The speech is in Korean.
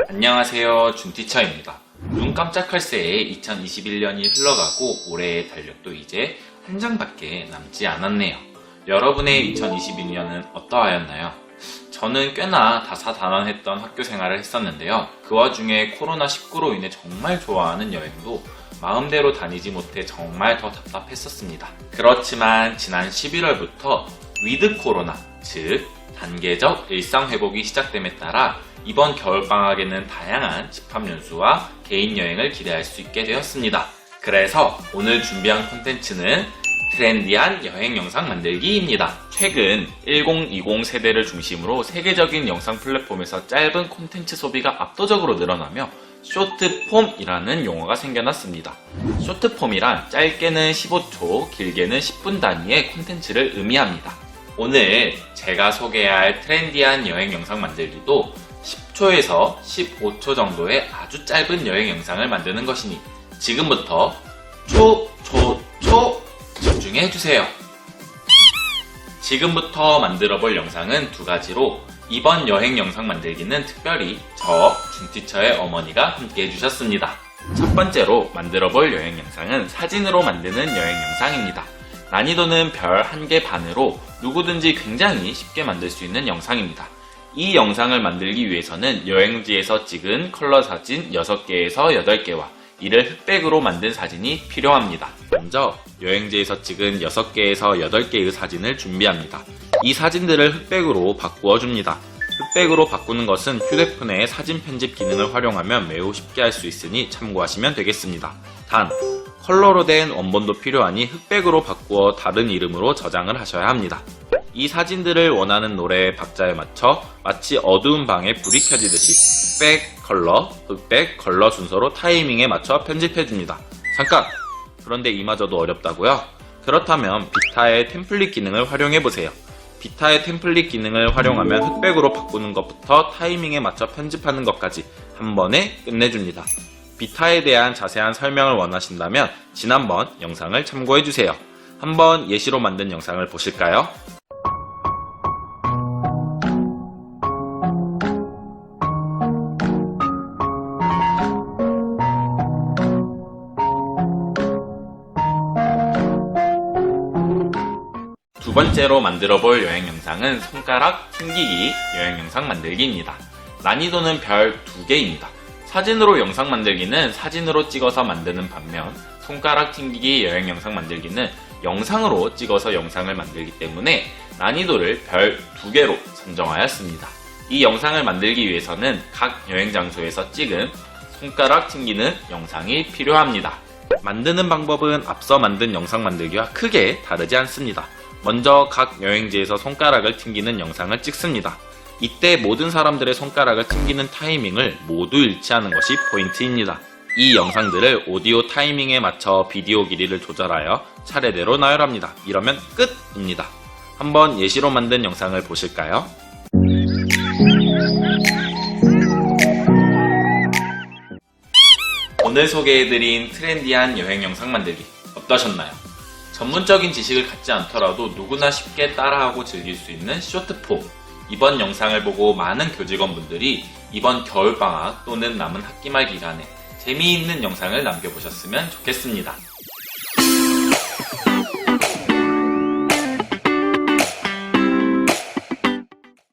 안녕하세요, 준티처입니다. 눈 깜짝할 새에 2021년이 흘러가고 올해의 달력도 이제 한 장밖에 남지 않았네요. 여러분의 2022년은 어떠하였나요? 저는 꽤나 다사다난했던 학교 생활을 했었는데요. 그 와중에 코로나19로 인해 정말 좋아하는 여행도 마음대로 다니지 못해 정말 더 답답했었습니다. 그렇지만 지난 11월부터 위드 코로나, 즉 단계적 일상 회복이 시작됨에 따라 이번 겨울방학에는 다양한 집합연수와 개인 여행을 기대할 수 있게 되었습니다. 그래서 오늘 준비한 콘텐츠는 트렌디한 여행 영상 만들기입니다. 최근 1020 세대를 중심으로 세계적인 영상 플랫폼에서 짧은 콘텐츠 소비가 압도적으로 늘어나며 쇼트폼이라는 용어가 생겨났습니다. 쇼트폼이란 짧게는 15초, 길게는 10분 단위의 콘텐츠를 의미합니다. 오늘 제가 소개할 트렌디한 여행 영상 만들기도 10초에서 15초 정도의 아주 짧은 여행 영상을 만드는 것이니 지금부터 초 집중해주세요. 지금부터 만들어 볼 영상은 두 가지로 이번 여행 영상 만들기는 특별히 저 준티처의 어머니가 함께 해주셨습니다. 첫 번째로 만들어 볼 여행 영상은 사진으로 만드는 여행 영상입니다. 난이도는 별 1개 반으로 누구든지 굉장히 쉽게 만들 수 있는 영상입니다. 이 영상을 만들기 위해서는 여행지에서 찍은 컬러 사진 6개에서 8개와 이를 흑백으로 만든 사진이 필요합니다. 먼저 여행지에서 찍은 6개에서 8개의 사진을 준비합니다. 이 사진들을 흑백으로 바꾸어 줍니다. 흑백으로 바꾸는 것은 휴대폰의 사진 편집 기능을 활용하면 매우 쉽게 할 수 있으니 참고하시면 되겠습니다. 단, 컬러로 된 원본도 필요하니 흑백으로 바꾸어 다른 이름으로 저장을 하셔야 합니다. 이 사진들을 원하는 노래의 박자에 맞춰 마치 어두운 방에 불이 켜지듯이 흑백, 컬러 순서로 타이밍에 맞춰 편집해줍니다. 잠깐! 그런데 이마저도 어렵다고요? 그렇다면 비타의 템플릿 기능을 활용해보세요. 비타의 템플릿 기능을 활용하면 흑백으로 바꾸는 것부터 타이밍에 맞춰 편집하는 것까지 한 번에 끝내줍니다. 비타에 대한 자세한 설명을 원하신다면 지난번 영상을 참고해주세요. 한번 예시로 만든 영상을 보실까요? 두 번째로 만들어 볼 여행 영상은 손가락 튕기기 여행 영상 만들기입니다. 난이도는 별 2개입니다. 사진으로 영상 만들기는 사진으로 찍어서 만드는 반면 손가락 튕기기 여행 영상 만들기는 영상으로 찍어서 영상을 만들기 때문에 난이도를 별 2개로 선정하였습니다. 이 영상을 만들기 위해서는 각 여행 장소에서 찍은 손가락 튕기는 영상이 필요합니다. 만드는 방법은 앞서 만든 영상 만들기와 크게 다르지 않습니다. 먼저 각 여행지에서 손가락을 튕기는 영상을 찍습니다. 이때 모든 사람들의 손가락을 튕기는 타이밍을 모두 일치하는 것이 포인트입니다. 이 영상들을 오디오 타이밍에 맞춰 비디오 길이를 조절하여 차례대로 나열합니다. 이러면 끝입니다. 한번 예시로 만든 영상을 보실까요? 오늘 소개해드린 트렌디한 여행 영상 만들기 어떠셨나요? 전문적인 지식을 갖지 않더라도 누구나 쉽게 따라하고 즐길 수 있는 쇼트폼. 이번 영상을 보고 많은 교직원분들이 이번 겨울방학 또는 남은 학기말 기간에 재미있는 영상을 남겨보셨으면 좋겠습니다.